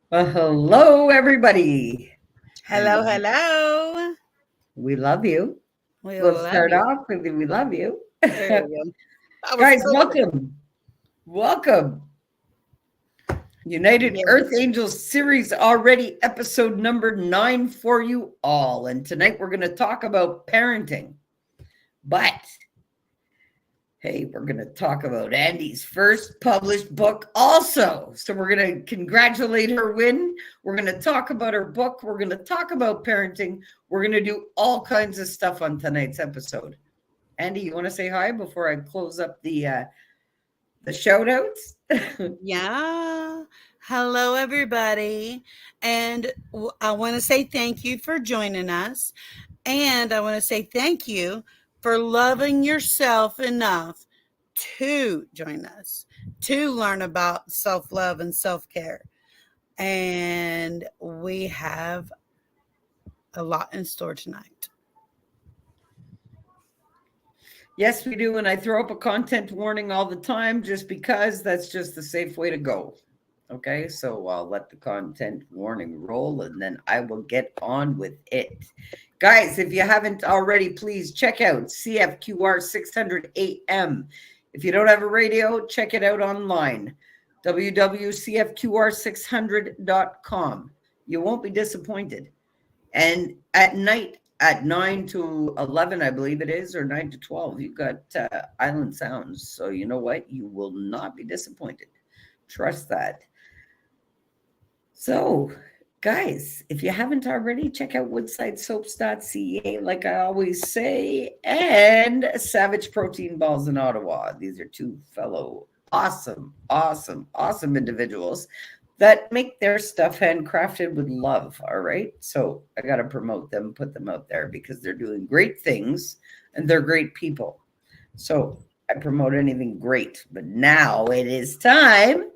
Well, hello, everybody. Hello, And hello. we love you. We We'll love start you. off with we love you. There we go. I was Guys, closer. welcome. Welcome. United Earth Yes. Angels series already episode number 9 for you all. And tonight we're going to talk about parenting. But hey, we're going to talk about Andy's first published book also. So we're going to congratulate her win. We're going to talk about her book. We're going to talk about parenting. We're going to do all kinds of stuff on tonight's episode. Andy, you want to say hi before I close up the shout outs? Yeah. Hello, everybody. And I want to say thank you for joining us. And I want to say thank you for loving yourself enough to join us, to learn about self love and self care. And we have a lot in store tonight. Yes, we do. And I throw up a content warning all the time just because that's just the safe way to go. Okay, so I'll let the content warning roll and then I will get on with it. Guys, if you haven't already, please check out CFQR 600 AM. If you don't have a radio, check it out online www.cfqr600.com. You won't be disappointed. And at night, at 9 to 11, I believe it is, or 9 to 12, you've got Island Sounds. So you know what? You will not be disappointed. Trust that. So, guys, if you haven't already, check out woodsidesoaps.ca, like I always say, and Savage Protein Balls in Ottawa. These are two fellow awesome individuals that make their stuff handcrafted with love. All right. So I got to promote them, put them out there because they're doing great things and they're great people. So I promote anything great. But now it is time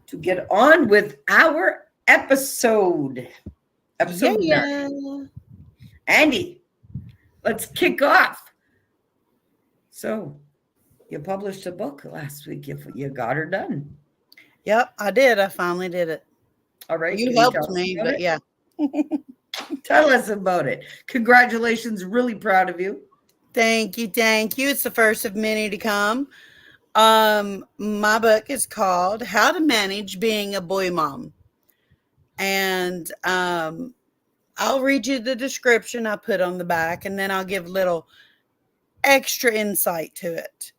to get on with our episode. Episode 9. Yeah. Andy, let's kick off. So, you published a book last week. You got her done. Yep, I did. I finally did it. All right. You Can you tell helped us me, about but it? yeah. Tell us about it. Congratulations. Really proud of you. Thank you, thank you. It's the first of many to come. My book is called How to Manage Being a Boy Mom. And I'll read you the description I put on the back and then I'll give little extra insight to it.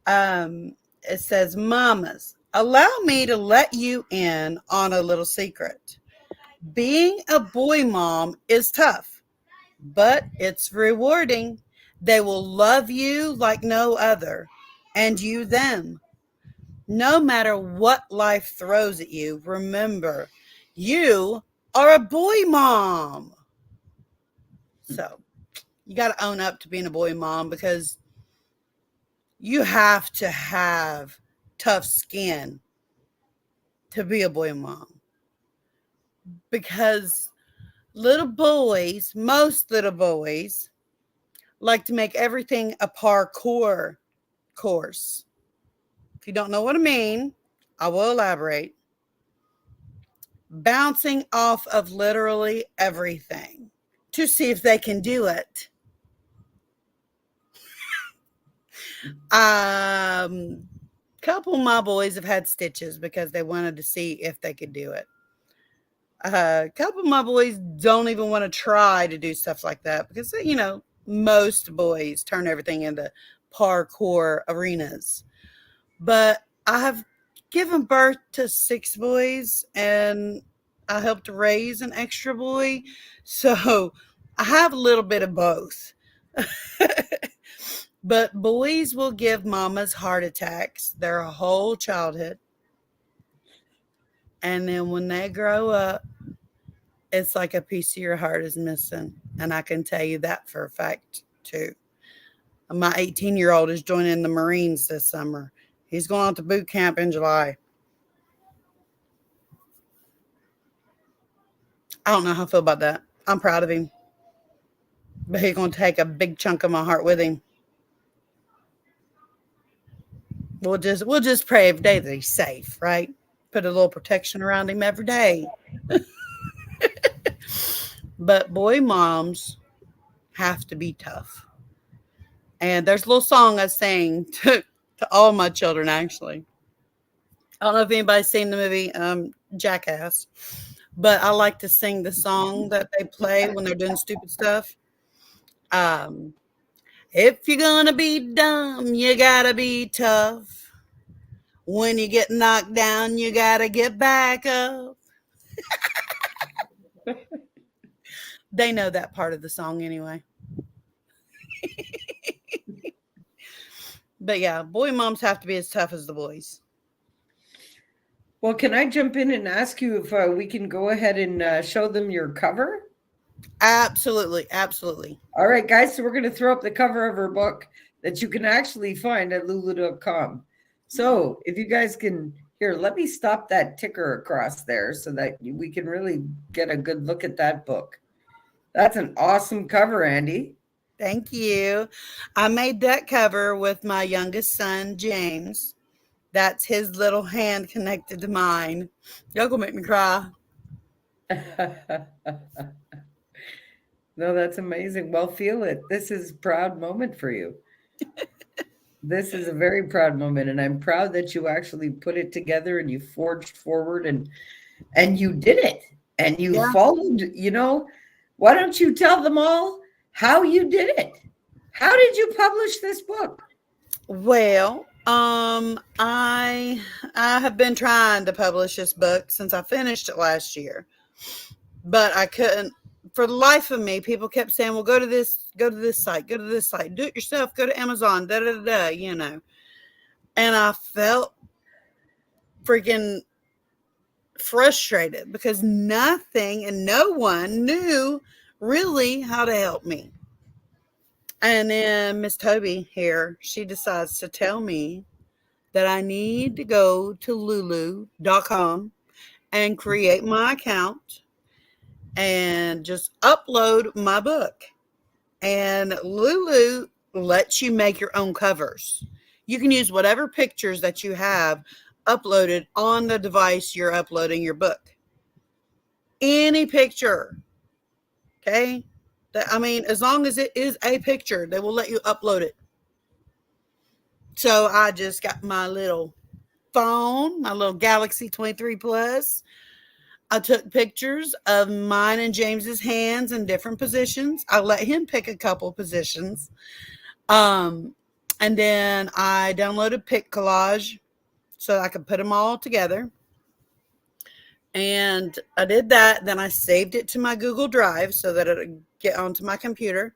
It says, Mamas, allow me to let you in on a little secret. Being a boy mom is tough, but it's rewarding. They will love you like no other, and you them. No matter what life throws at you, remember, you are a boy mom. So you got to own up to being a boy mom because you have to have tough skin to be a boy mom. Because little boys, most little boys, like to make everything a parkour course. If you don't know what I mean, I will elaborate. Bouncing off of literally everything to see if they can do it. Couple of my boys have had stitches because they wanted to see if they could do it. A couple of my boys don't even want to try to do stuff like that because, most boys turn everything into parkour arenas. But I have given birth to 6 boys and I helped raise an extra boy. So I have a little bit of both. But boys will give mamas heart attacks their whole childhood. And then when they grow up, it's like a piece of your heart is missing. And I can tell you that for a fact, too. My 18-year-old is joining the Marines this summer. He's going out to boot camp in July. I don't know how I feel about that. I'm proud of him. But he's going to take a big chunk of my heart with him. We'll just pray every day that he's safe, right? put a little protection around him every day. But boy moms have to be tough. And there's a little song I sing to all my children, actually. I don't know if anybody's seen the movie Jackass, but I like to sing the song that they play when they're doing stupid stuff. Um, if you're going to be dumb, you got to be tough. When you get knocked down, you got to get back up. They know that part of the song anyway. But yeah, boy moms have to be as tough as the boys. Well, can I jump in and ask you if we can go ahead and show them your cover? Absolutely. Absolutely. All right, guys. So we're going to throw up the cover of her book that you can actually find at lulu.com. So if you guys can, here, let me stop that ticker across there so that we can really get a good look at that book. That's an awesome cover, Andi. Thank you. I made that cover with my youngest son, James. That's his little hand connected to mine. Y'all gonna make me cry. No, that's amazing. Well, feel it. This is a proud moment for you. This is a very proud moment, and I'm proud that you actually put it together and you forged forward and you did it. And you followed, why don't you tell them all how you did it? How did you publish this book? Well, I have been trying to publish this book since I finished it last year, but I couldn't. For the life of me, people kept saying, "Well, go to this site, do it yourself, go to Amazon, da da da," And I felt freaking frustrated because nothing and no one knew really how to help me. And then Miss Tobi here, she decides to tell me that I need to go to lulu.com and create my account and just upload my book. And Lulu lets you make your own covers. You can use whatever pictures that you have uploaded on the device you're uploading your book. Any picture. Okay? As long as it is a picture, they will let you upload it. So I just got my little phone, my little Galaxy 23 Plus. I took pictures of mine and James's hands in different positions. I let him pick a couple positions. And then I downloaded Pic Collage so I could put them all together. And I did that. Then I saved it to my Google Drive so that it would get onto my computer.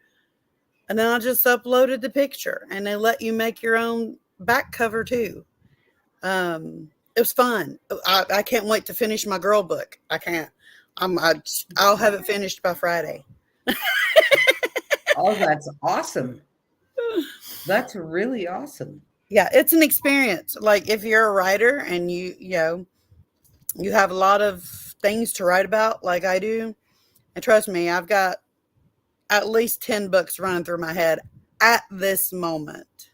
And then I just uploaded the picture. And they let you make your own back cover too. It was fun. I can't wait to finish my girl book. I can't. I'll have it finished by Friday. Oh, that's awesome. That's really awesome. Yeah, it's an experience. Like if you're a writer and you have a lot of things to write about like I do, and trust me, I've got at least 10 books running through my head at this moment.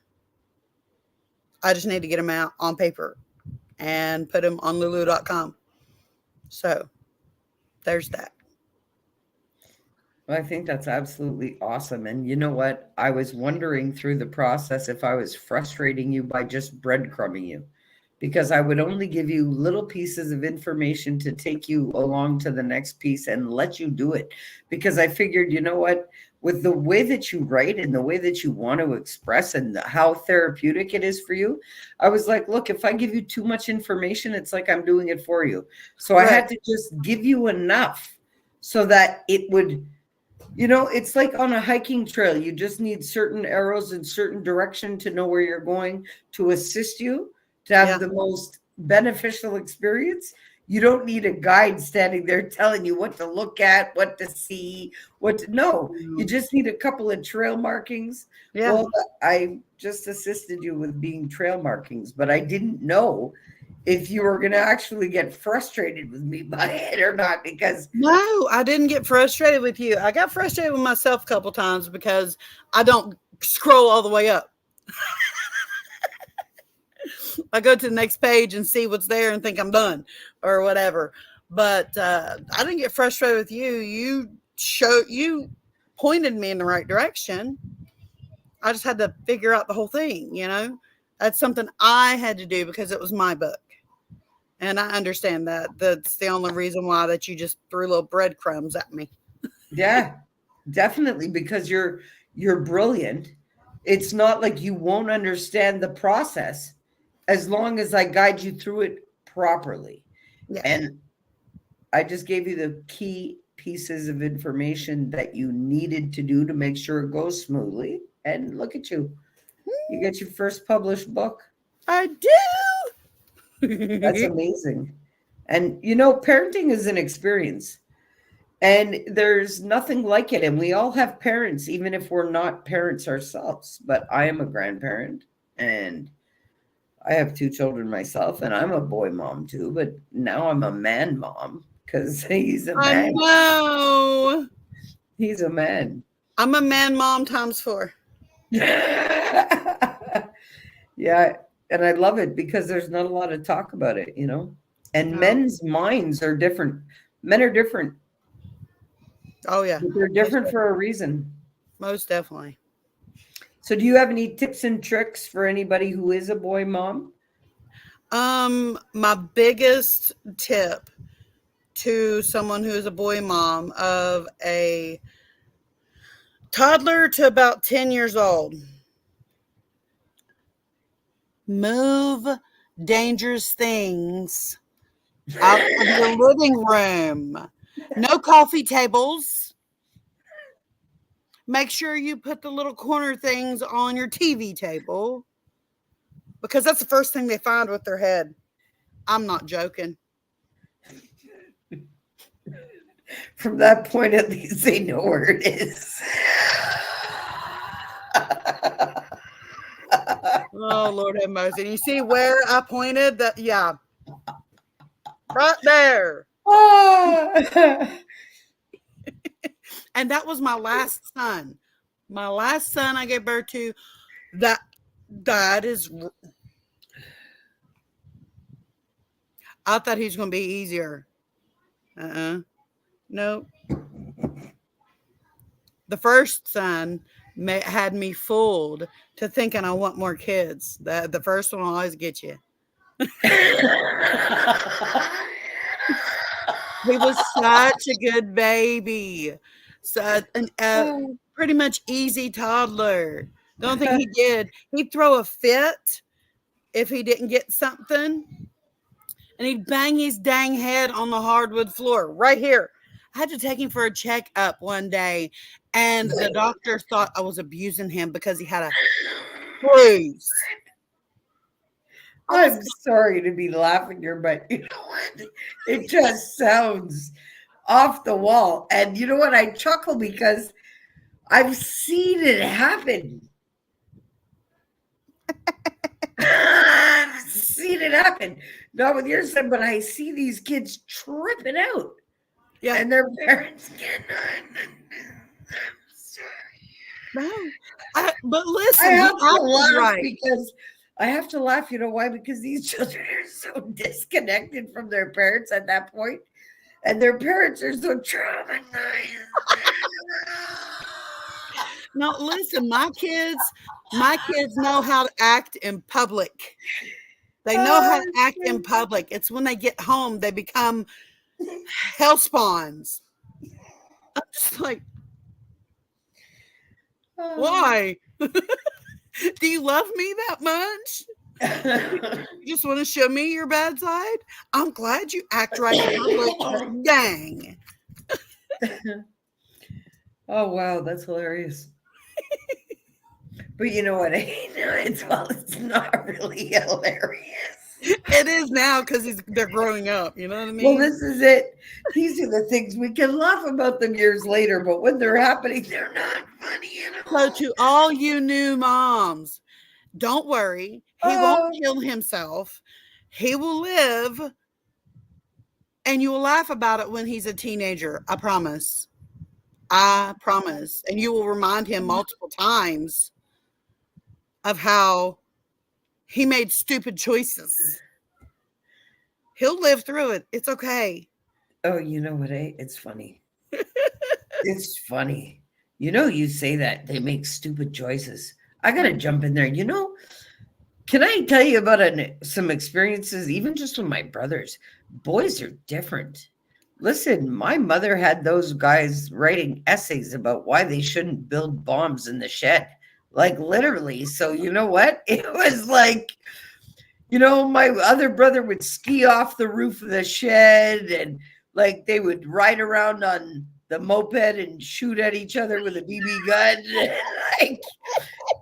I just need to get them out on paper and put them on lulu.com. So there's that. Well, I think that's absolutely awesome. And you know what? I was wondering through the process if I was frustrating you by just breadcrumbing you, because I would only give you little pieces of information to take you along to the next piece and let you do it. Because I figured, you know what? With the way that you write and the way that you want to express and how therapeutic it is for you, I was like, look, if I give you too much information, it's like I'm doing it for you. So I had to just give you enough so that it would, it's like on a hiking trail. You just need certain arrows in certain direction to know where you're going to assist you to have the most beneficial experience. You don't need a guide standing there telling you what to look at, what to see, you just need a couple of trail markings. Yeah. Well, I just assisted you with being trail markings, but I didn't know if you were going to actually get frustrated with me by it or not, because no, I didn't get frustrated with you. I got frustrated with myself a couple times because I don't scroll all the way up. I go to the next page and see what's there and think I'm done or whatever. But I didn't get frustrated with you. You pointed me in the right direction. I just had to figure out the whole thing, you know? That's something I had to do because it was my book. And I understand that. That's the only reason why that you just threw little breadcrumbs at me. Yeah, definitely, because you're brilliant. It's not like you won't understand the process as long as I guide you through it properly. Yeah. And I just gave you the key pieces of information that you needed to do to make sure it goes smoothly. And look at you. You get your first published book. I That's do. amazing. And parenting is an experience. And there's nothing like it. And we all have parents, even if we're not parents ourselves. But I am a grandparent and I have 2 children myself, and I'm a boy mom too. But now I'm a man mom because he's a I man. know. He's a man. I'm a man mom times 4. Yeah. And I love it because there's not a lot of talk about it, And No. men's minds are different. Men are different. Oh, yeah. But they're different for a reason. Most definitely. So do you have any tips and tricks for anybody who is a boy mom? My biggest tip to someone who is a boy mom of a toddler to about 10 years old: move dangerous things out of your living room. No coffee tables. Make sure you put the little corner things on your TV table, because that's the first thing they find with their head. I'm not joking. From that point, at least they know where it is. Oh, Lord have mercy. And you see where I pointed? That, yeah. Right there. And that was my last son. My last son I gave birth to. That is. I thought he was going to be easier. Nope. The first son had me fooled to thinking I want more kids. The first one will always get you. He was such a good baby. Pretty much easy toddler. The only thing he did, he'd throw a fit if he didn't get something, and he'd bang his dang head on the hardwood floor right here. I had to take him for a checkup one day, and the doctor thought I was abusing him because he had a bruise. I'm sorry to be laughing here, but you know what? It just sounds off the wall. And you know what? I chuckle because I've seen it happen. I've seen it happen. Not with your son, but I see these kids tripping out. Yeah. And their parents cannot. I'm sorry. No. But listen, I have to laugh right. because I have to laugh. You know why? Because these children are so disconnected from their parents at that point, and their parents are so traumatized. No, listen, my kids know how to act in public. They know how to act in public. It's when they get home, they become hell spawns. I'm just like, why? Do you love me that much? You just want to show me your bad side? I'm glad you act right in public, but dang. Oh, wow. That's hilarious. But you know what? It's not really hilarious. It is now because they're growing up. You know what I mean? Well, this is it. These are the things we can laugh about them years later, but when they're happening, they're not funny at all. So to all you new moms, don't worry. He won't kill himself. He will live, and you will laugh about it when he's a teenager. I promise. I promise. And you will remind him multiple times of how He made stupid choices. He'll live through it. It's okay. Oh, you know what, eh? It's funny. It's funny. You say that they make stupid choices. I got to jump in there. Can I tell you about some experiences, even just with my brothers? Boys are different. Listen, my mother had those guys writing essays about why they shouldn't build bombs in the shed. Like literally. So you know what? It was like, my other brother would ski off the roof of the shed and like they would ride around on the moped and shoot at each other with a BB gun. Like,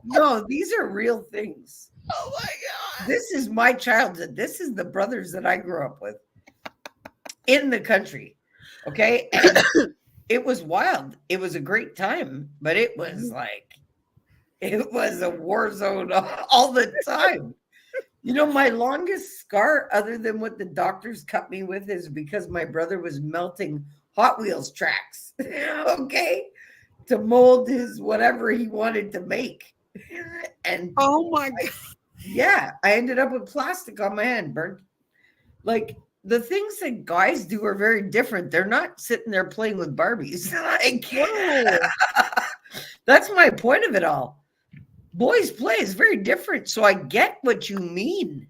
no, these are real things. Oh my God. This is my childhood. This is the brothers that I grew up with in the country. Okay. And it was wild. It was a great time, but it was a war zone all the time. My longest scar, other than what the doctors cut me with, is because my brother was melting Hot Wheels tracks, okay, to mold his whatever he wanted to make. And oh my God. I ended up with plastic on my hand, burnt. Like the things that guys do are very different. They're not sitting there playing with Barbies. That's my point of it all. Boys play is very different, so I get what you mean.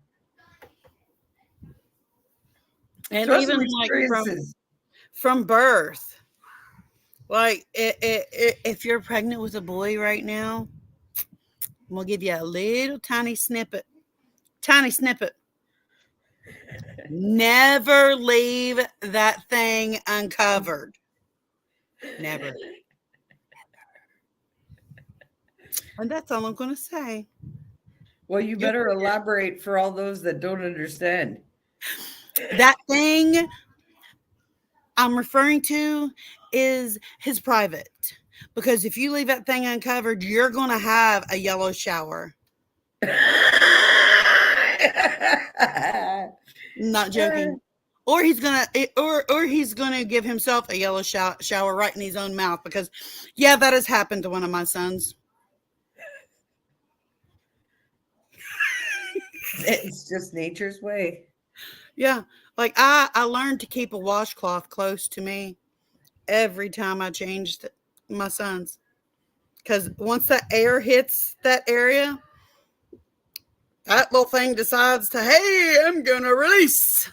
And even like from birth, like if you're pregnant with a boy right now, I'm gonna give you a little tiny snippet. Never leave that thing uncovered. Never. And that's all I'm going to say. Well, you better elaborate for all those that don't understand. That thing I'm referring to is his private. Because if you leave that thing uncovered, you're going to have a yellow shower. Not joking. Or he's gonna give himself a yellow shower right in his own mouth, because that has happened to one of my sons. It's just nature's way. Yeah, like I learned to keep a washcloth close to me every time I changed my sons, because once that air hits that area, that little thing decides to, hey, I'm gonna release.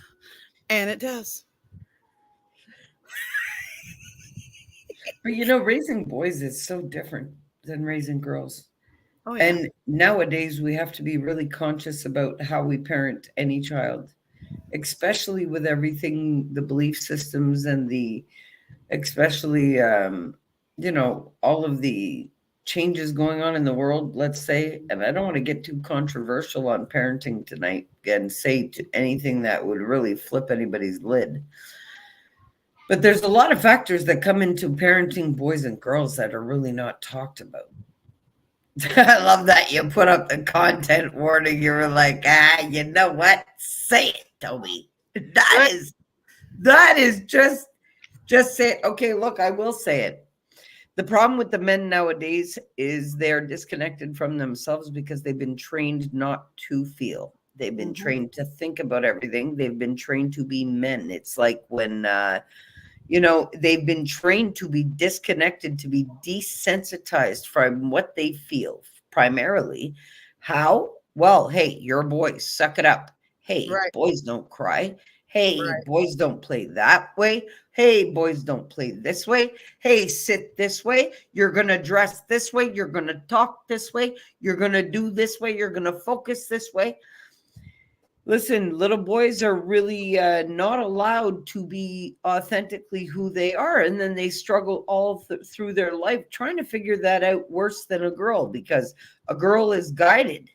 And it does. But raising boys is so different than raising girls. Oh, yeah. And nowadays we have to be really conscious about how we parent any child, especially with everything, the belief systems and especially, all of the changes going on in the world, let's say. And I don't want to get too controversial on parenting tonight and say anything that would really flip anybody's lid. But there's a lot of factors that come into parenting boys and girls that are really not talked about. I love that you put up the content warning. You were like, you know what? Say it, Toby. That is just say it. Okay, look, I will say it. The problem with the men nowadays is they're disconnected from themselves because they've been trained not to feel. They've been trained to think about everything. They've been trained to be men. It's like when, they've been trained to be disconnected, to be desensitized from what they feel primarily. How? Well, hey, you're a boy. Suck it up. Hey, boys don't cry. Hey, boys don't play that way. Hey, boys don't play this way. Hey, sit this way. You're going to dress this way. You're going to talk this way. You're going to do this way. You're going to focus this way. Listen, little boys are really not allowed to be authentically who they are. And then they struggle all through their life trying to figure that out, worse than a girl, because a girl is guided.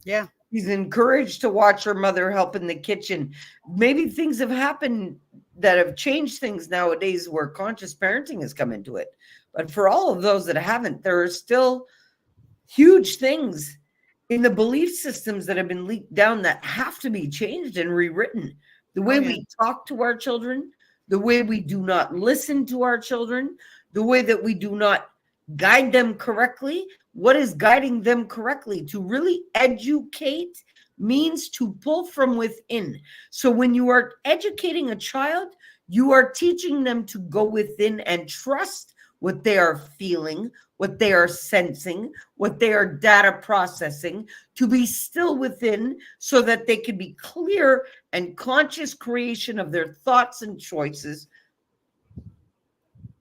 Yeah. She's encouraged to watch her mother help in the kitchen. Maybe things have happened that have changed things nowadays where conscious parenting has come into it. But for all of those that haven't, there are still huge things in the belief systems that have been leaked down that have to be changed and rewritten. The way we talk to our children, the way we do not listen to our children, the way that we do not guide them correctly. what is guiding them correctly. To really educate means to pull from within. So when you are educating a child, you are teaching them to go within and trust what they are feeling, what they are sensing, what they are data processing, to be still within so that they can be clear and conscious creation of their thoughts and choices.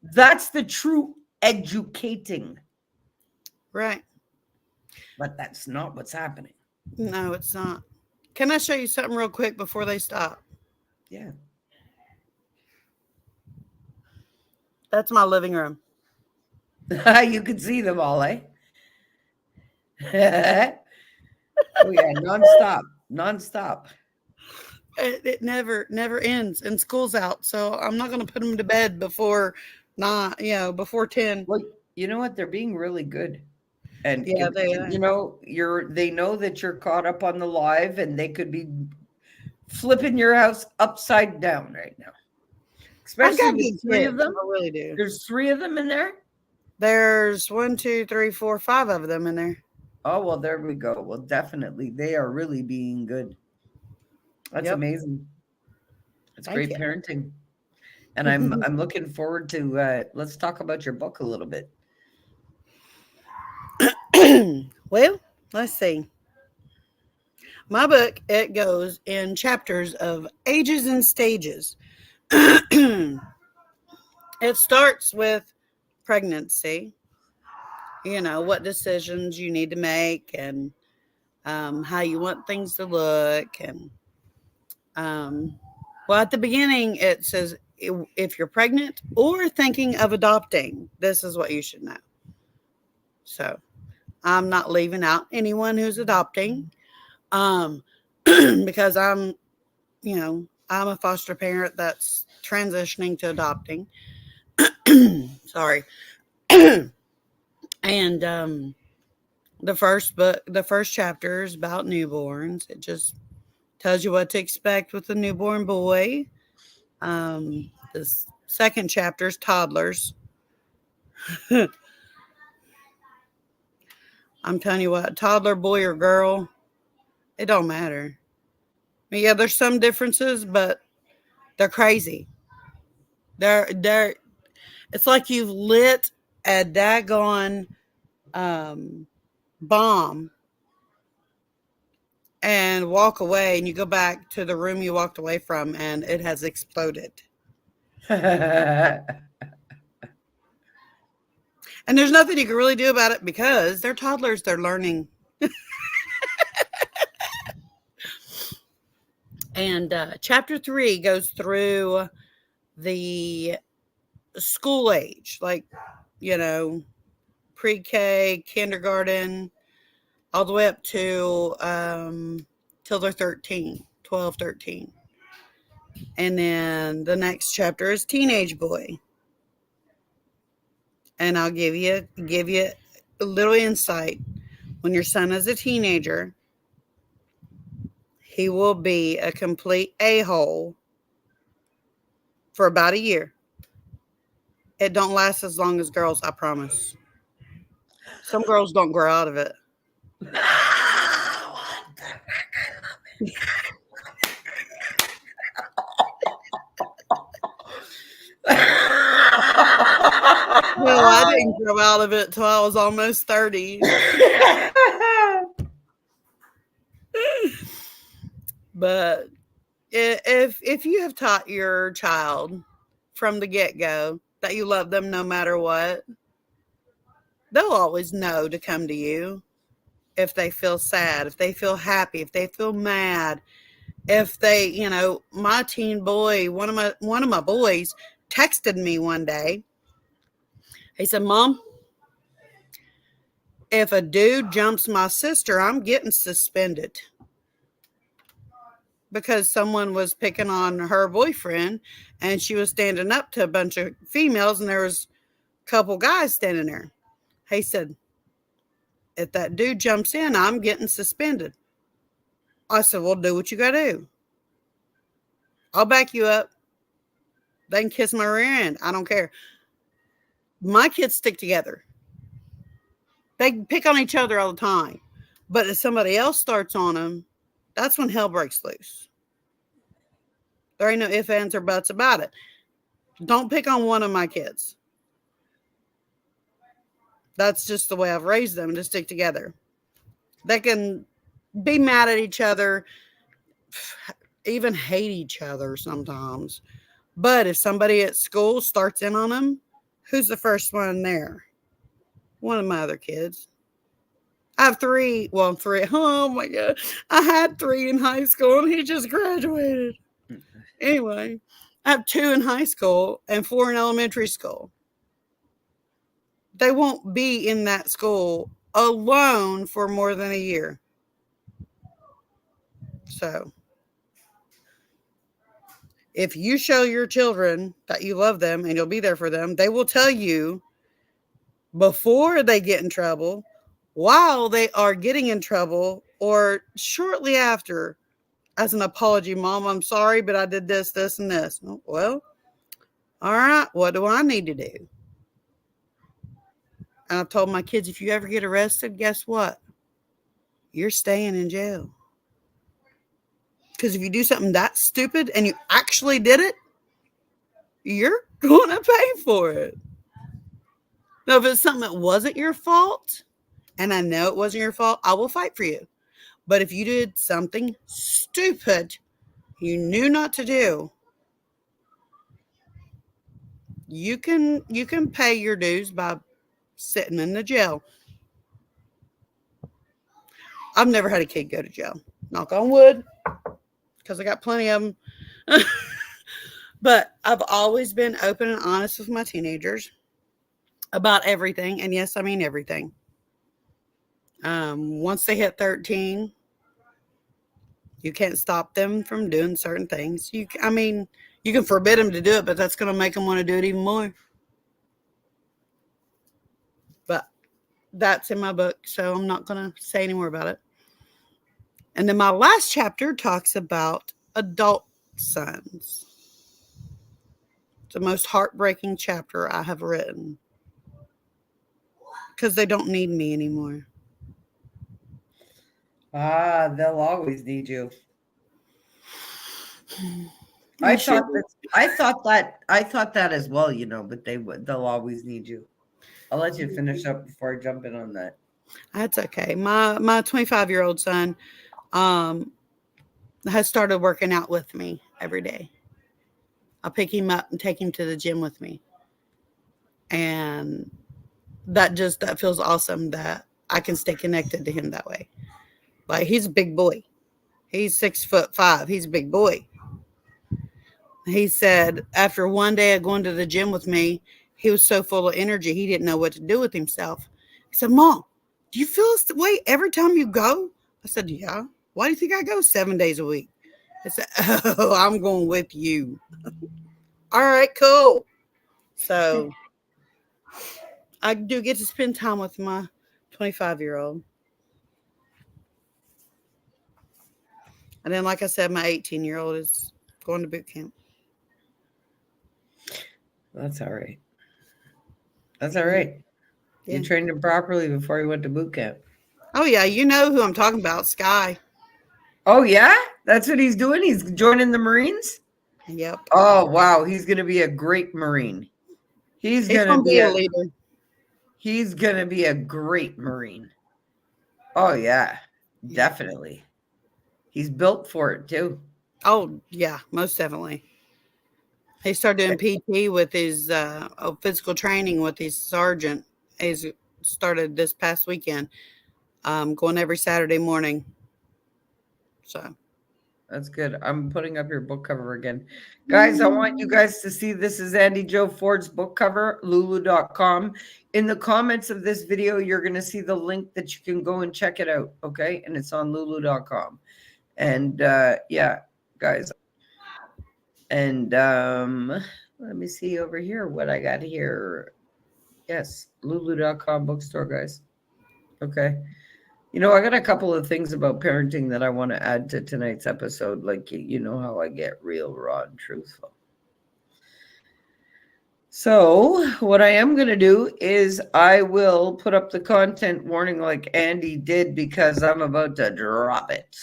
That's the true educating. Right. But that's not what's happening. No, it's not. Can I show you something real quick before they stop? Yeah. That's my living room. You can see them all, eh? Oh yeah, nonstop, nonstop. It never ends, and school's out, so I'm not going to put them to bed before before 10. Well, you know what? They're being really good, and Yeah, they are. you know, they know that you're caught up on the live, and they could be flipping your house upside down right now. I've Especially got with good three kids. of them. I really do. There's 3 of them in there. There's 1, 2, 3, 4, 5 of them in there. Oh well, there we go. Well, definitely, they are really being good. That's Yep. amazing. It's Thank great you. parenting. And I'm looking forward to let's talk about your book a little bit. Well, let's see. My book, it goes in chapters of ages and stages. It starts with pregnancy, what decisions you need to make, and how you want things to look. And well, at the beginning, it says if you're pregnant or thinking of adopting, this is what you should know. So I'm not leaving out anyone who's adopting, because I'm a foster parent that's transitioning to adopting. Sorry. And the first chapter is about newborns. It just tells you what to expect with a newborn boy. The second chapter is toddlers. I'm telling you what, toddler, boy or girl, it don't matter. Yeah, there's some differences, but they're crazy. They're. It's like you've lit a daggone bomb and walk away, and you go back to the room you walked away from, and it has exploded. And there's nothing you can really do about it because they're toddlers. They're learning. And chapter 3 goes through the school age, like, pre-K, kindergarten, all the way up to till they're 13, 12, 13. And then the next chapter is teenage boy. And I'll give you a little insight. When your son is a teenager, he will be a complete a-hole for about a year. It don't last as long as girls, I promise. Some girls don't grow out of it. Well, I didn't grow out of it till I was almost 30. But if you have taught your child from the get-go that you love them no matter what, they'll always know to come to you if they feel sad, if they feel happy, if they feel mad. If they, my teen boy, one of my boys texted me one day. He said, "Mom, if a dude jumps my sister, I'm getting suspended." Because someone was picking on her boyfriend, and she was standing up to a bunch of females, and there was a couple guys standing there. He said, "If that dude jumps in, I'm getting suspended." I said, "Well, do what you got to do. I'll back you up. They can kiss my rear end. I don't care." My kids stick together. They pick on each other all the time. But if somebody else starts on them, that's when hell breaks loose. There ain't no ifs, ands, or buts about it. Don't pick on one of my kids. That's just the way I've raised them, to stick together. They can be mad at each other, even hate each other sometimes. But if somebody at school starts in on them, who's the first one there? One of my other kids. I have three. Well, three. Oh my God. I had three in high school and he just graduated. Anyway, I have two in high school and four in elementary school. They won't be in that school alone for more than a year. So, if you show your children that you love them and you'll be there for them, they will tell you before they get in trouble, while they are getting in trouble, or shortly after, as an apology. Mom, I'm sorry, but I did this, this, and this. Well, all right, what do I need to do? And I've told my kids, if you ever get arrested, guess what? You're staying in jail. Because if you do something that stupid and you actually did it, you're going to pay for it. Now, if it's something that wasn't your fault, and I know it wasn't your fault, I will fight for you. But if you did something stupid you knew not to do, you can pay your dues by sitting in the jail. I've never had a kid go to jail. Knock on wood, because I got plenty of them. But I've always been open and honest with my teenagers about everything. And yes, I mean everything. Once they hit 13, you can't stop them from doing certain things. You can forbid them to do it, but that's going to make them want to do it even more. But that's in my book, so I'm not going to say any more about it. And then my last chapter talks about adult sons. It's the most heartbreaking chapter I have written, because they don't need me anymore. They'll always need you. I thought that as well, but they'll always need you. I'll let you finish up before I jump in on that. That's okay. My 25-year-old son has started working out with me every day. I'll pick him up and take him to the gym with me. And that feels awesome that I can stay connected to him that way. Like, he's a big boy. He's 6'5". He's a big boy. He said after one day of going to the gym with me, he was so full of energy, he didn't know what to do with himself. He said, Mom, do you feel this way every time you go? I said, yeah. Why do you think I go 7 days a week? I said, oh, I'm going with you. All right, cool. So I do get to spend time with my 25-year-old. And then, like I said, my 18-year-old is going to boot camp. That's all right. That's all right. Yeah. You trained him properly before he went to boot camp. Oh, yeah. You know who I'm talking about, Sky. Oh, yeah? That's what he's doing? He's joining the Marines? Yep. Oh, wow. He's going to be a great Marine. He's going to be a leader. He's going to be a great Marine. Oh, yeah. Definitely. He's built for it, too. Oh, yeah. Most definitely. He started doing PT with his physical training with his sergeant. He's started this past weekend, going every Saturday morning. So that's good. I'm putting up your book cover again. Guys, I want you guys to see this is Andi Jo Ford's book cover, lulu.com. In the comments of this video, you're going to see the link that you can go and check it out, okay? And it's on lulu.com. And yeah, guys. And let me see over here what I got here. Yes, lulu.com bookstore, guys. Okay. I got a couple of things about parenting that I want to add to tonight's episode. Like, you know how I get real, raw, and truthful. So what I am going to do is I will put up the content warning like Andy did because I'm about to drop it.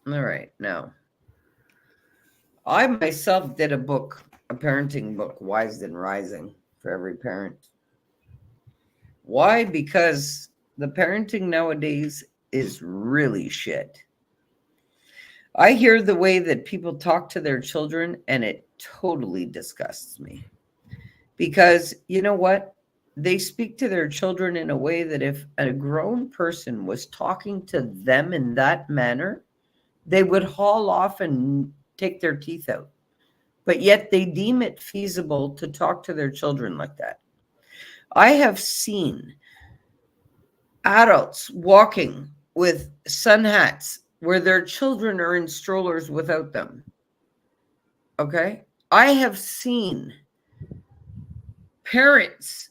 All right, now. I myself did a parenting book, Wise and Rising, for every parent. Why? Because the parenting nowadays is really shit. I hear the way that people talk to their children, and it totally disgusts me. Because you know what? They speak to their children in a way that if a grown person was talking to them in that manner, they would haul off and take their teeth out. But yet they deem it feasible to talk to their children like that. I have seen adults walking with sun hats where their children are in strollers without them. Okay? I have seen parents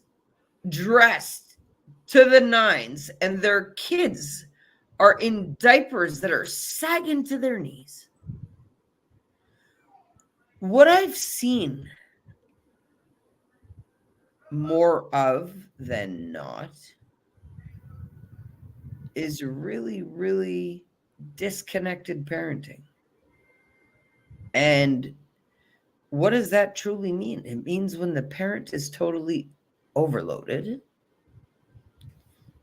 dressed to the nines and their kids are in diapers that are sagging to their knees. What I've seen more of than not is really, really disconnected parenting. And what does that truly mean? It means when the parent is totally overloaded.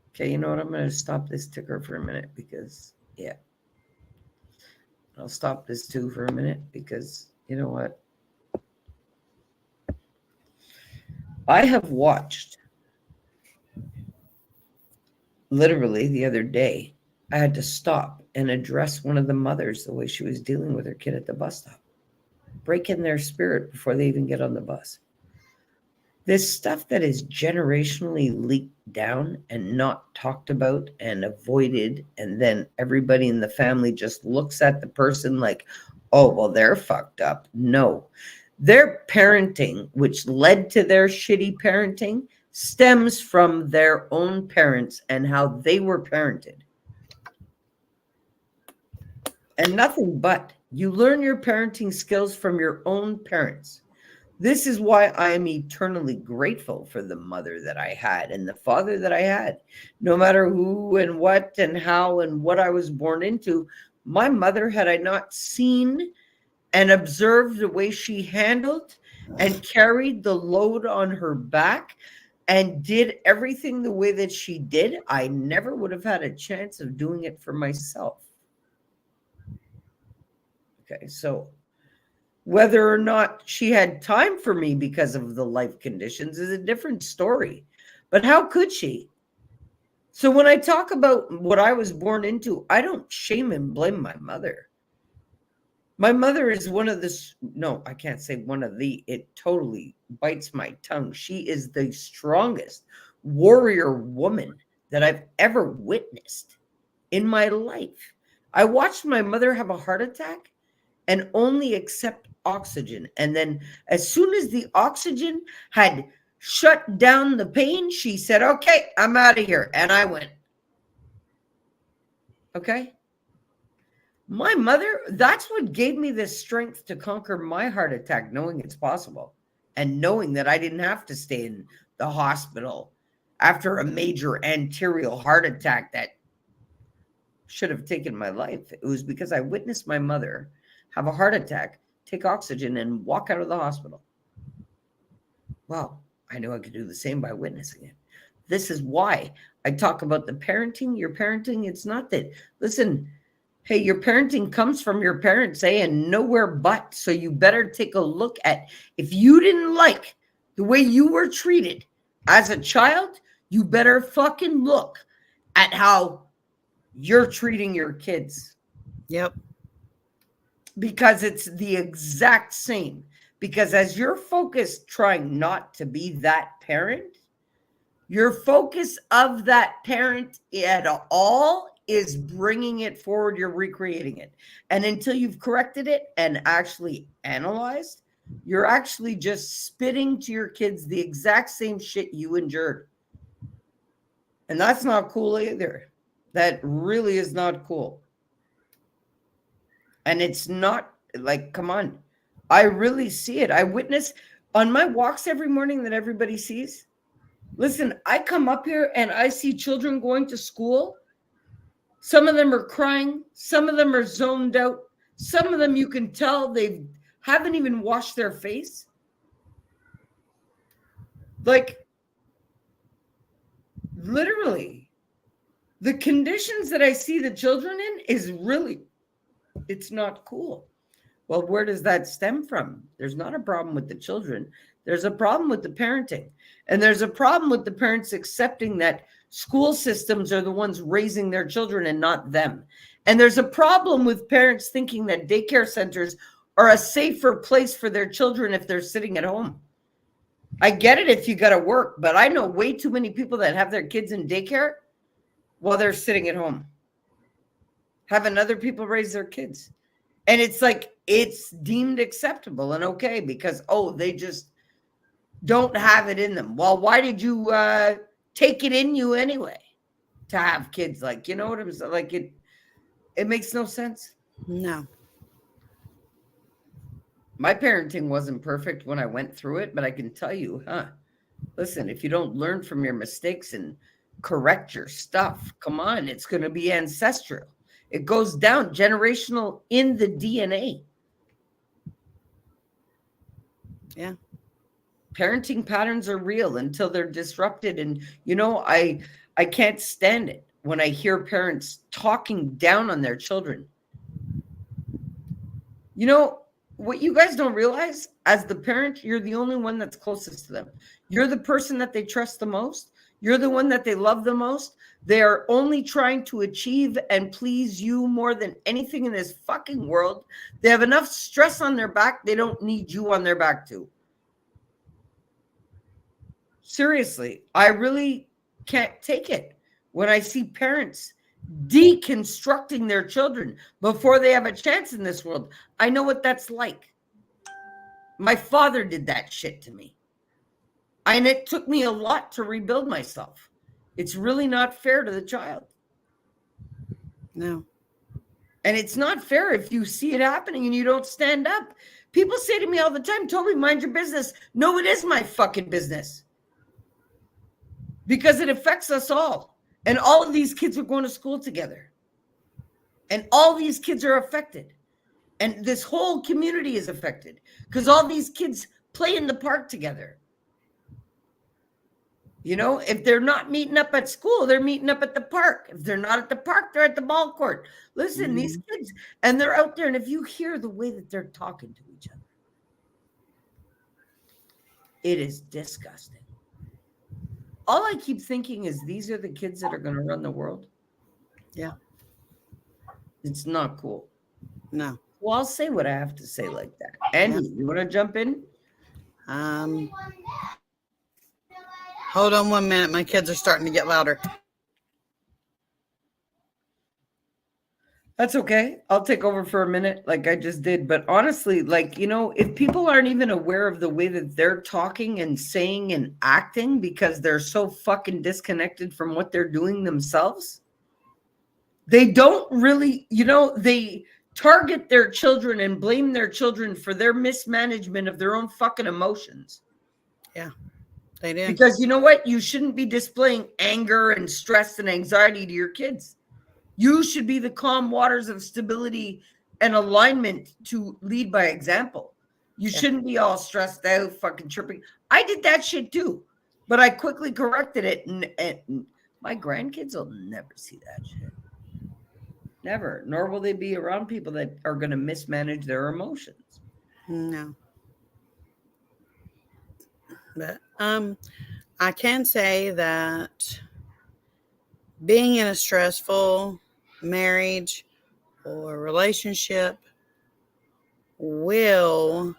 Okay, you know what? I'm going to stop this ticker for a minute because, yeah. I'll stop this too for a minute because, you know what? I have watched, literally the other day, I had to stop and address one of the mothers the way she was dealing with her kid at the bus stop. Break in their spirit before they even get on the bus. This stuff that is generationally leaked down and not talked about and avoided, and then everybody in the family just looks at the person like, oh, well, they're fucked up. No. Their parenting, which led to their shitty parenting, stems from their own parents and how they were parented. And nothing but. You learn your parenting skills from your own parents. This is why I am eternally grateful for the mother that I had and the father that I had. No matter who and what and how and what I was born into, my mother, had I not seen and observed the way she handled and carried the load on her back and did everything the way that she did, I never would have had a chance of doing it for myself. Okay, so whether or not she had time for me because of the life conditions is a different story. But how could she? So when I talk about what I was born into, I don't shame and blame my mother. My mother is one of the, no, I can't say one of the, it totally bites my tongue. She is the strongest warrior woman that I've ever witnessed in my life. I watched my mother have a heart attack and only accept oxygen. And then as soon as the oxygen had shut down the pain, she said, okay, I'm out of here. And I went, okay. My mother, that's what gave me the strength to conquer my heart attack, knowing it's possible and knowing that I didn't have to stay in the hospital after a major anterior heart attack that should have taken my life. It was because I witnessed my mother have a heart attack, take oxygen, and walk out of the hospital. Well, I knew I could do the same by witnessing it. This is why I talk about the parenting. Your parenting, it's not that, listen, hey, your parenting comes from your parents, and nowhere but. So you better take a look at, if you didn't like the way you were treated as a child, you better fucking look at how you're treating your kids. Yep. Because it's the exact same. Because as you're focused trying not to be that parent, your focus of that parent at all is bringing it forward. You're recreating it. And until you've corrected it and actually analyzed, you're actually just spitting to your kids the exact same shit you endured. And that's not cool either. That really is not cool. And it's not like, come on. I really see it. I witness on my walks every morning that everybody sees. Listen, I come up here and I see children going to school. Some of them are crying. Some of them are zoned out. Some of them you can tell they haven't even washed their face. Like, literally, the conditions that I see the children in is really, it's not cool. Well, where does that stem from? There's not a problem with the children. There's a problem with the parenting. And there's a problem with the parents accepting that school systems are the ones raising their children and not them. And there's a problem with parents thinking that daycare centers are a safer place for their children if they're sitting at home. I get it if you got to work, but I know way too many people that have their kids in daycare while they're sitting at home, having other people raise their kids. And it's like, it's deemed acceptable and okay because, oh, they just don't have it in them. Well, why did you take it in you anyway to have kids? Like, you know what I'm saying? Like, it makes no sense. No. My parenting wasn't perfect when I went through it, but I can tell you, listen, if you don't learn from your mistakes and correct your stuff, come on, it's going to be ancestral. It goes down generational in the DNA. Yeah. Parenting patterns are real until they're disrupted. And, you know, I can't stand it when I hear parents talking down on their children. You know, what you guys don't realize, as the parent, you're the only one that's closest to them. You're the person that they trust the most. You're the one that they love the most. They are only trying to achieve and please you more than anything in this fucking world. They have enough stress on their back. They don't need you on their back too. Seriously, I really can't take it when I see parents deconstructing their children before they have a chance in this world. I know what that's like. My father did that shit to me. And it took me a lot to rebuild myself. It's really not fair to the child. No. And it's not fair if you see it happening and you don't stand up. People say to me all the time, Tobi, mind your business. No, it is my fucking business. Because it affects us all. And all of these kids are going to school together. And all these kids are affected. And this whole community is affected. Because all these kids play in the park together. You know, if they're not meeting up at school, they're meeting up at the park. If they're not at the park, they're at the ball court. Listen, these kids, and they're out there. And if you hear the way that they're talking to each other, it is disgusting. All I keep thinking is these are the kids that are going to run the world. Yeah. It's not cool. No. Well, I'll say what I have to say like that. Andy, you want to jump in? Hold on 1 minute. My kids are starting to get louder. That's okay. I'll take over for a minute like I just did. But honestly, like, you know, if people aren't even aware of the way that they're talking and saying and acting because they're so fucking disconnected from what they're doing themselves, they don't really, you know, they target their children and blame their children for their mismanagement of their own fucking emotions. Yeah. They do. Because you know what? You shouldn't be displaying anger and stress and anxiety to your kids. You should be the calm waters of stability and alignment to lead by example. You shouldn't be all stressed out, fucking chirping. I did that shit too, but I quickly corrected it. And my grandkids will never see that shit. Never. Nor will they be around people that are going to mismanage their emotions. No. But I can say that being in a stressful marriage or relationship will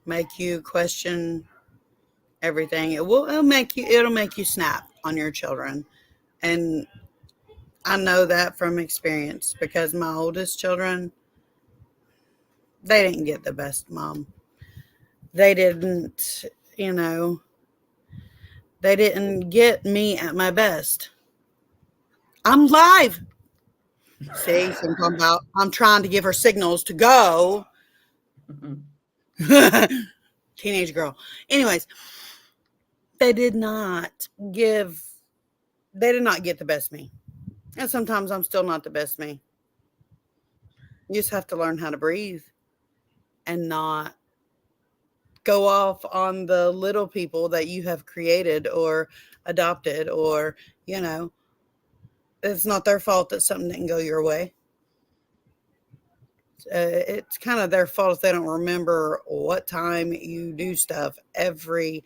make you question everything. It'll make you snap on your children. And I know that from experience because my oldest children, they didn't get the best mom. They didn't, you know, they didn't get me at my best. I'm live. See, I'm trying to give her signals to go. Teenage girl. Anyways, they did not get the best me. And sometimes I'm still not the best me. You just have to learn how to breathe and not go off on the little people that you have created or adopted, or, it's not their fault that something didn't go your way. It's kind of their fault if they don't remember what time you do stuff every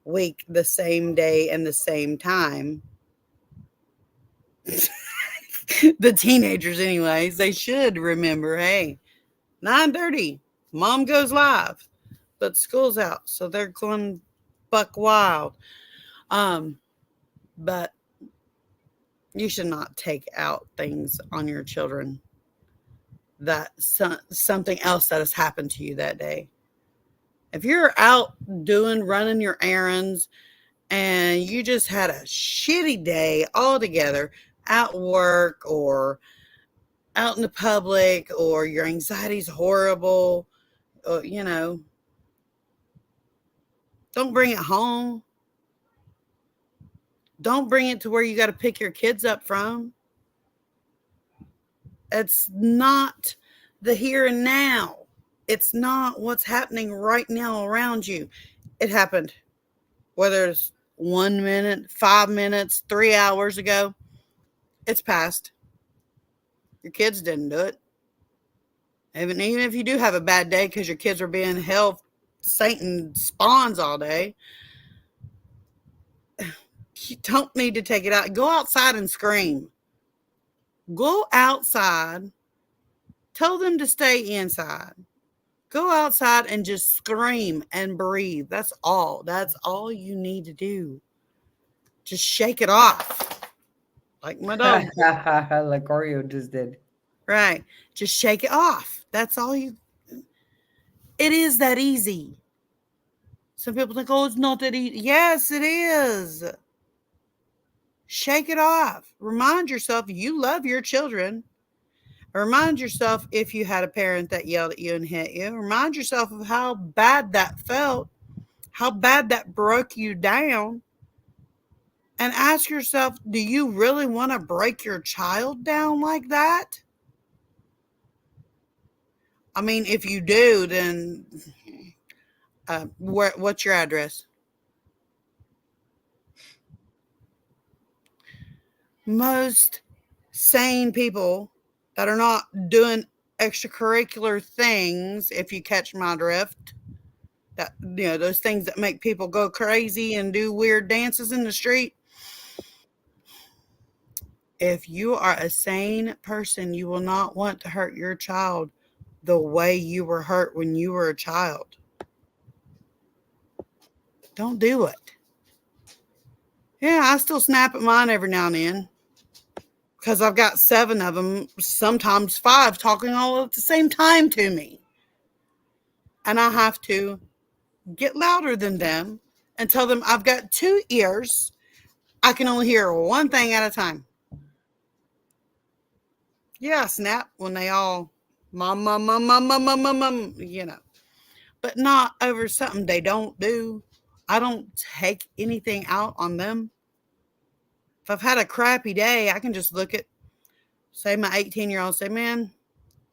week, the same day and the same time. The teenagers, anyways, they should remember, hey, 9:30, mom goes live, but school's out, so they're going buck wild. But you should not take out things on your children that something else that has happened to you that day. If you're out running your errands and you just had a shitty day altogether at work or out in the public, or your anxiety's horrible, or, don't bring it home. Don't bring it to where you got to pick your kids up from. It's not the here and now. It's not what's happening right now around you. It happened, whether it's 1 minute, 5 minutes, 3 hours ago. It's past. Your kids didn't do it. Even if you do have a bad day because your kids are being held Satan spawns all day, you don't need to take it out. Go outside and scream. Go outside. Tell them to stay inside. Go outside and just scream and breathe. That's all. That's all you need to do. Just shake it off. Like my dog. Like Oreo just did. Right. Just shake it off. That's all you. It is that easy. Some people think, oh, it's not that easy. Yes, it is. Shake it off. Remind yourself you love your children. Remind yourself if you had a parent that yelled at you and hit you. Remind yourself of how bad that felt, how bad that broke you down. And ask yourself, do you really want to break your child down like that? I mean, if you do, then what's your address? Most sane people that are not doing extracurricular things, if you catch my drift, that those things that make people go crazy and do weird dances in the street. If you are a sane person, you will not want to hurt your child the way you were hurt when you were a child. Don't do it. Yeah, I still snap at mine every now and then because I've got 7 of them, sometimes 5, talking all at the same time to me. And I have to get louder than them and tell them I've got 2 ears. I can only hear one thing at a time. Yeah, I snap when they all mom, but not over something they don't do. I don't take anything out on them. If I've had a crappy day, I can just look at, say, my 18-year-old, say, man,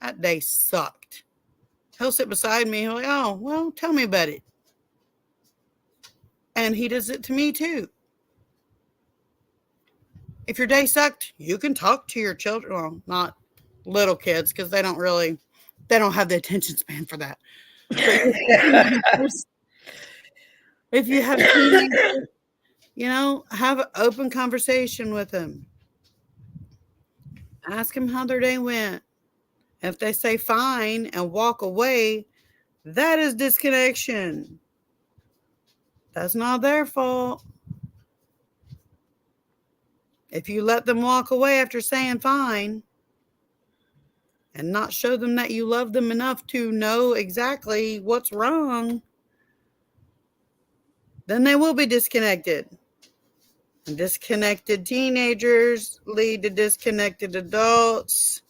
that day sucked. He'll sit beside me. He'll like, oh, well, tell me about it. And he does it to me too. If your day sucked, you can talk to your children. Well, not little kids, because they don't have the attention span for that. If you have teenagers, have an open conversation with them. Ask them how their day went. If they say fine and walk away, that is disconnection. That's not their fault. If you let them walk away after saying fine and not show them that you love them enough to know exactly what's wrong, then they will be disconnected. And disconnected teenagers lead to disconnected adults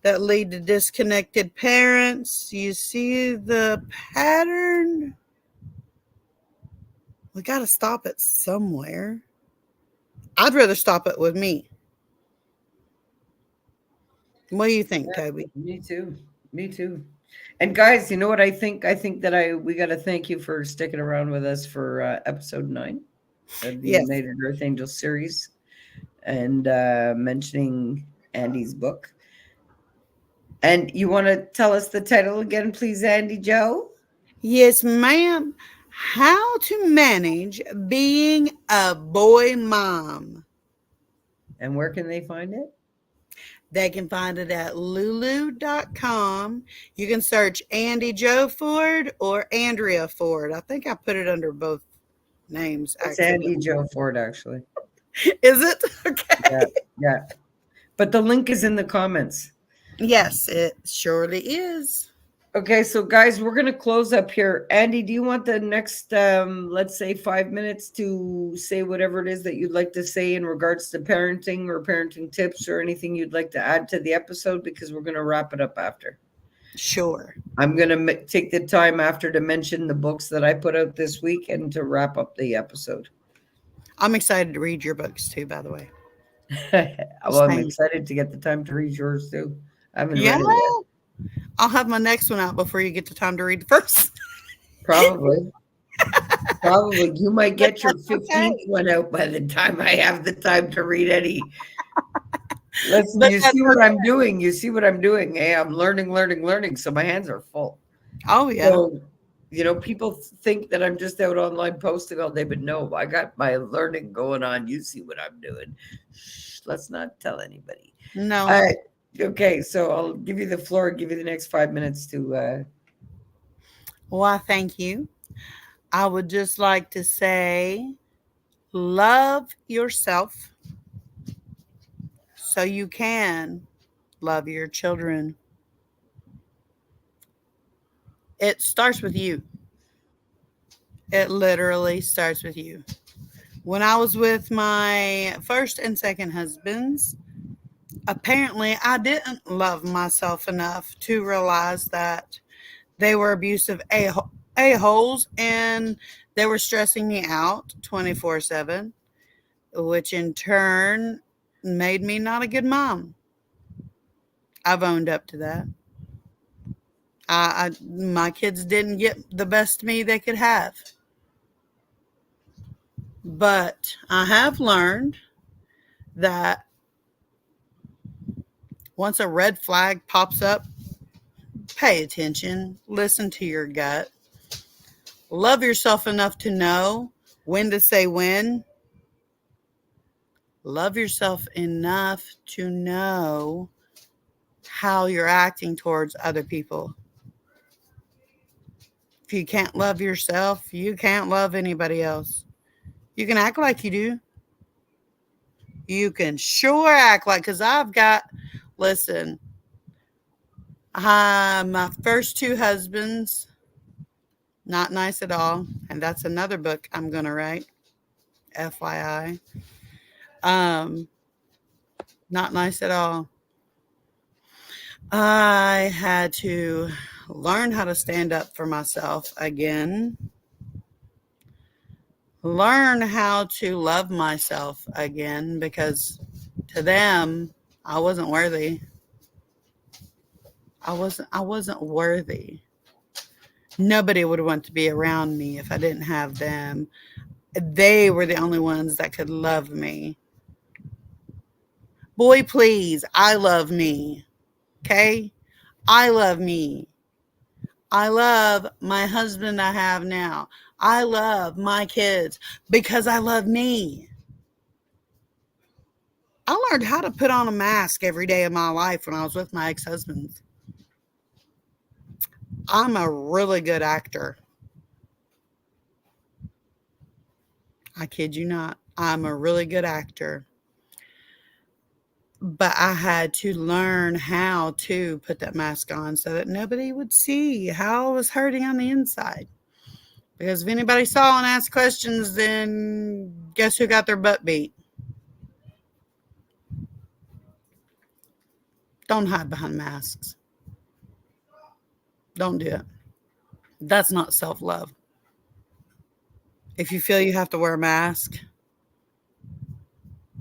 that lead to disconnected parents. You see the pattern? We got to stop it somewhere. I'd rather stop it with me. What do you think, Yeah, Toby? me too. Me too. And guys, you know what I think? I think that we got to thank you for sticking around with us for episode 9 of the Yes. United Earth Angel series and mentioning Andy's book. And you want to tell us the title again, please, Andi Jo? Yes, ma'am. How to manage being a boy mom. And where can they find it? They can find it at lulu.com. You can search Andi Jo Ford or Andrea Ford. I think I put it under both names It's Andi accidentally. Jo Ford, actually. Is it? Okay. Yeah, yeah. But the link is in the comments. Yes, it surely is. Okay, so guys, we're gonna close up here. Andy, do you want the next let's say 5 minutes to say whatever it is that you'd like to say in regards to parenting or parenting tips or anything you'd like to add to the episode, because we're gonna wrap it up after. Sure. I'm gonna take the time after to mention the books that I put out this week and to wrap up the episode. I'm excited to read your books too, by the way. Well, I'm excited to get the time to read yours too. I haven't Yeah. read it yet. I'll have my next one out before you get the time to read the first. Probably. Probably. You might get your That's 15th okay. one out by the time I have the time to read any. Listen, But you that's see what okay. I'm doing. You see what I'm doing. Hey, I'm learning. So my hands are full. Oh, yeah. So, people think that I'm just out online posting all day, but no, I got my learning going on. You see what I'm doing. Shh, let's not tell anybody. No. All right. Okay, so I'll give you the floor, give you the next 5 minutes to Why, thank you. I would just like to say love yourself so you can love your children. It starts with you. It literally starts with you. When I was with my first and second husbands, apparently I didn't love myself enough to realize that they were abusive a-holes and they were stressing me out 24/7, which in turn made me not a good mom. I've owned up to that. My kids didn't get the best me they could have. But I have learned that once a red flag pops up, pay attention, listen to your gut, love yourself enough to know when to say when, love yourself enough to know how you're acting towards other people. If you can't love yourself, you can't love anybody else. You can act like you do. You can sure act like, because listen, my first two husbands, not nice at all. And that's another book I'm going to write, FYI. Not nice at all. I had to learn how to stand up for myself again. Learn how to love myself again, because to them, I wasn't worthy. I wasn't worthy. Nobody would want to be around me if I didn't have them. They were the only ones that could love me. Boy, please, I love me. Okay? I love me. I love my husband I have now. I love my kids because I love me. I learned how to put on a mask every day of my life when I was with my ex-husbands. I'm a really good actor. I kid you not. I'm a really good actor. But I had to learn how to put that mask on so that nobody would see how I was hurting on the inside. Because if anybody saw and asked questions, then guess who got their butt beat? Don't hide behind masks. Don't do it. That's not self-love. If you feel you have to wear a mask,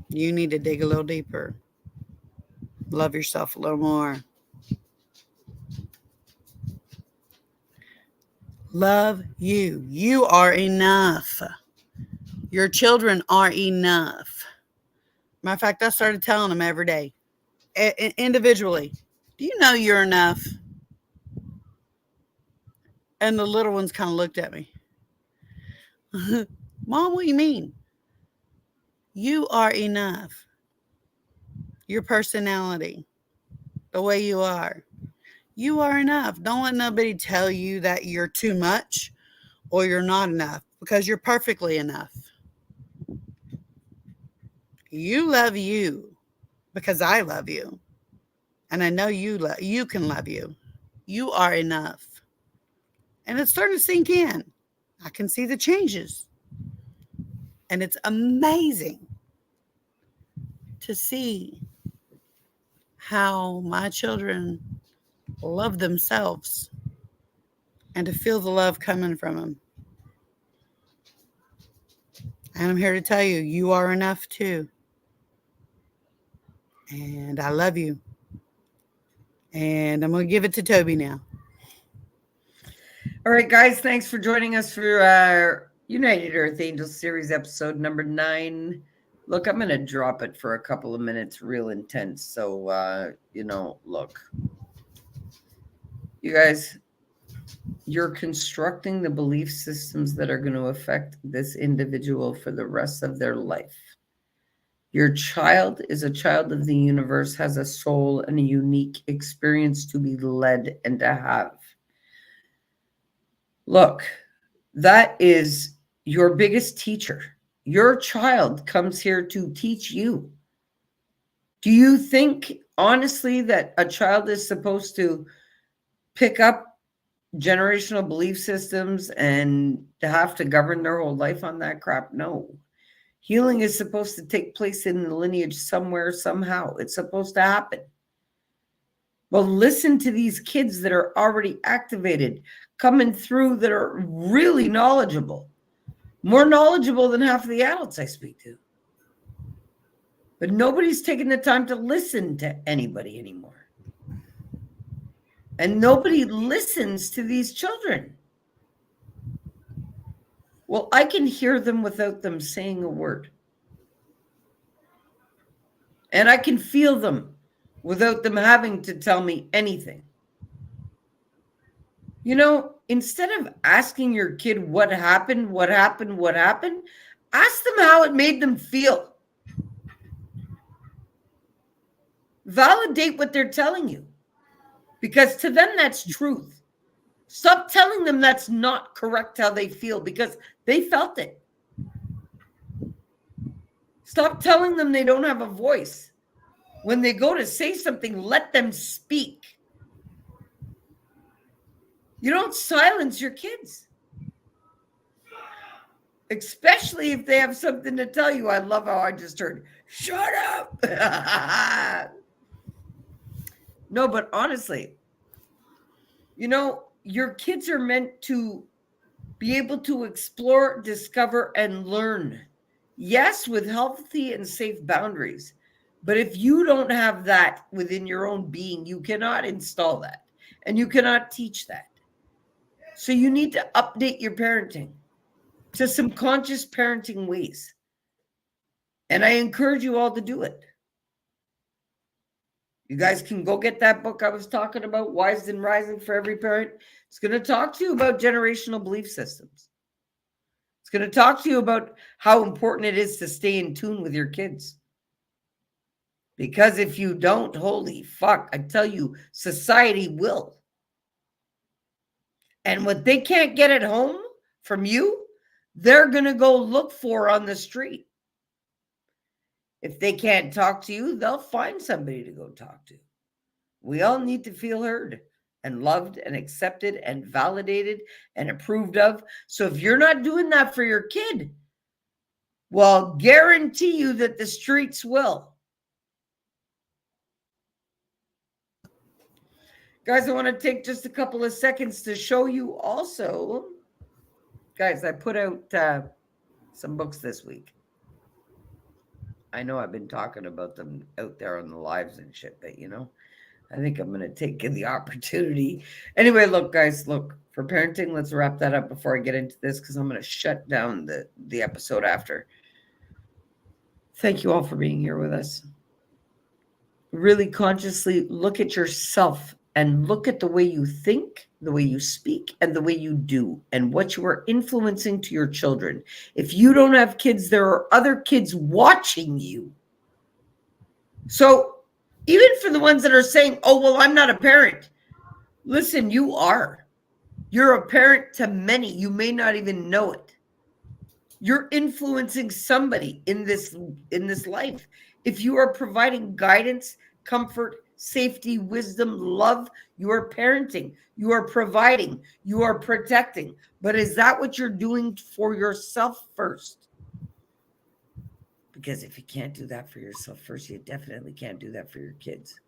you need to dig a little deeper. Love yourself a little more. Love you. You are enough. Your children are enough. Matter of fact, I started telling them every day, individually, do you know you're enough? And the little ones kind of looked at me. Mom, what do you mean? You are enough. Your personality, the way you are. You are enough. Don't let nobody tell you that you're too much or you're not enough, because you're perfectly enough. You love you because I love you. And I know you can love you. You are enough. And it's starting to sink in. I can see the changes. And it's amazing to see how my children love themselves and to feel the love coming from them. And I'm here to tell you, you are enough too. And I love you. And I'm going to give it to Tobi now. All right, guys, thanks for joining us for our United Earth Angels series episode number 9. Look, I'm going to drop it for a couple of minutes, real intense. So, look, you guys, you're constructing the belief systems that are going to affect this individual for the rest of their life. Your child is a child of the universe, has a soul and a unique experience to be led and to have. Look, that is your biggest teacher. Your child comes here to teach you. Do you think, honestly, that a child is supposed to pick up generational belief systems and to have to govern their whole life on that crap? No. Healing is supposed to take place in the lineage somewhere, somehow. It's supposed to happen. Well, listen to these kids that are already activated, coming through, that are really knowledgeable, more knowledgeable than half of the adults I speak to. But nobody's taking the time to listen to anybody anymore. And nobody listens to these children. Well, I can hear them without them saying a word. And I can feel them without them having to tell me anything. Instead of asking your kid what happened, ask them how it made them feel. Validate what they're telling you, because to them, that's truth. Stop telling them that's not correct how they feel, because they felt it. Stop telling them they don't have a voice. When they go to say something, let them speak. You don't silence your kids, especially if they have something to tell you. I love how I just heard, shut up. No, but honestly, your kids are meant to be able to explore, discover, and learn. Yes, with healthy and safe boundaries. But if you don't have that within your own being, you cannot install that, and you cannot teach that. So you need to update your parenting to some conscious parenting ways. And I encourage you all to do it. You guys can go get that book I was talking about, Wise and Rising for Every Parent. It's going to talk to you about generational belief systems. It's going to talk to you about how important it is to stay in tune with your kids. Because if you don't, holy fuck, I tell you, society will. And what they can't get at home from you, they're going to go look for on the street. If they can't talk to you, they'll find somebody to go talk to. We all need to feel heard and loved and accepted and validated and approved of. So if you're not doing that for your kid, well, guarantee you that the streets will. Guys, I want to take just a couple of seconds to show you also. Guys, I put out some books this week. I know I've been talking about them out there on the lives and shit, but I think I'm going to take the opportunity. Anyway, look, guys, look, for parenting, let's wrap that up before I get into this, because I'm going to shut down the episode after. Thank you all for being here with us. Really consciously look at yourself and look at the way you think, the way you speak, and the way you do, and what you are influencing to your children. If you don't have kids, there are other kids watching you. So even for the ones that are saying, oh, well, I'm not a parent. Listen, you are. You're a parent to many. You may not even know it. You're influencing somebody in this life. If you are providing guidance, comfort, safety, wisdom, love, you are parenting. You are providing. You are protecting. But is that what you're doing for yourself first? Because if you can't do that for yourself first, you definitely can't do that for your kids.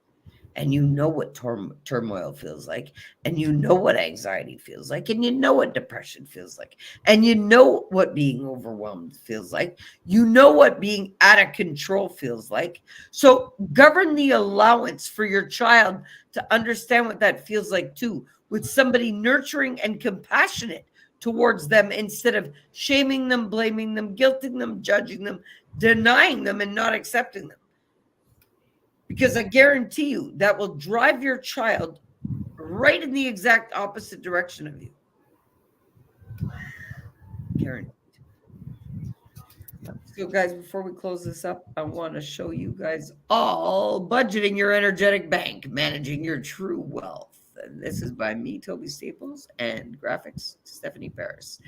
And you know what turmoil feels like, and you know what anxiety feels like, and you know what depression feels like, and you know what being overwhelmed feels like. You know what being out of control feels like. So govern the allowance for your child to understand what that feels like too, with somebody nurturing and compassionate towards them, instead of shaming them, blaming them, guilting them, judging them, denying them, and not accepting them. Because I guarantee you that will drive your child right in the exact opposite direction of you. Guaranteed. So, guys, before we close this up, I want to show you guys all Budgeting Your Energetic Bank, Managing Your True Wealth. And this is by me, Tobi Staples, and graphics, Stephanie Paris.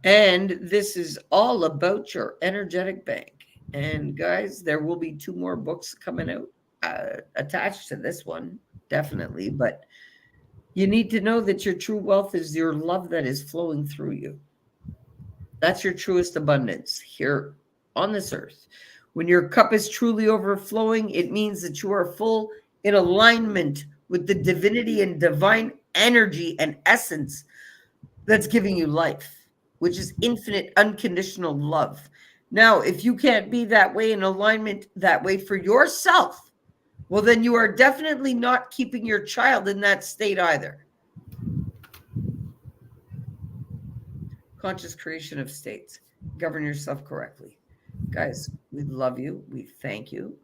And this is all about your energetic bank. And guys, there will be 2 more books coming out attached to this one, definitely. But you need to know that your true wealth is your love that is flowing through you. That's your truest abundance here on this earth. When your cup is truly overflowing, it means that you are full in alignment with the divinity and divine energy and essence that's giving you life, which is infinite, unconditional love. Now, if you can't be that way, in alignment that way for yourself, well, then you are definitely not keeping your child in that state either. Conscious creation of states. Govern yourself correctly. Guys, we love you. We thank you.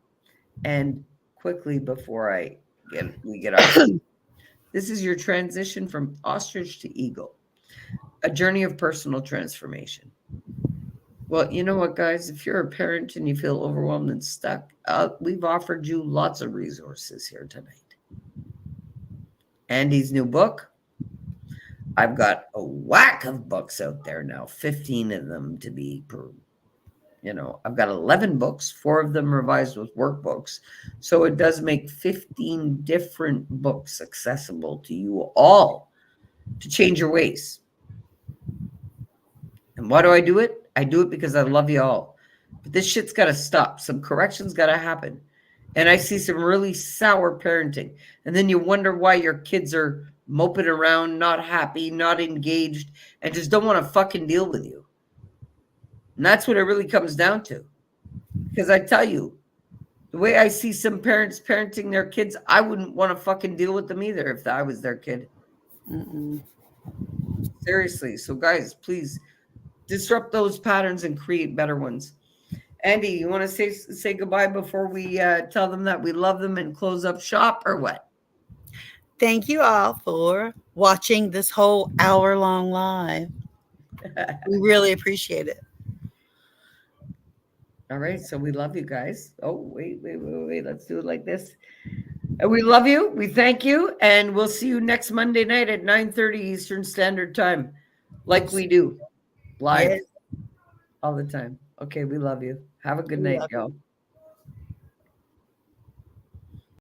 And quickly, before we get off, this is your transition from ostrich to eagle, a journey of personal transformation. Well, you know what, guys? If you're a parent and you feel overwhelmed and stuck, we've offered you lots of resources here tonight. Andy's new book. I've got a whack of books out there now, 15 of them to be I've got 11 books, 4 of them revised with workbooks. So it does make 15 different books accessible to you all to change your ways. And why do I do it? I do it because I love you all. But this shit's got to stop. Some corrections got to happen. And I see some really sour parenting. And then you wonder why your kids are moping around, not happy, not engaged, and just don't want to fucking deal with you. And that's what it really comes down to. Because I tell you, the way I see some parents parenting their kids, I wouldn't want to fucking deal with them either if I was their kid. Seriously. So guys, please disrupt those patterns and create better ones. Andy, you want to say goodbye before we tell them that we love them and close up shop, or what? Thank you all for watching this whole hour-long live. We really appreciate it. All right, so we love you guys. Oh, wait. Let's do it like this. And we love you. We thank you. And we'll see you next Monday night at 9:30 Eastern Standard Time, like we do, live all the time. Okay, we love you. Have a good night, y'all.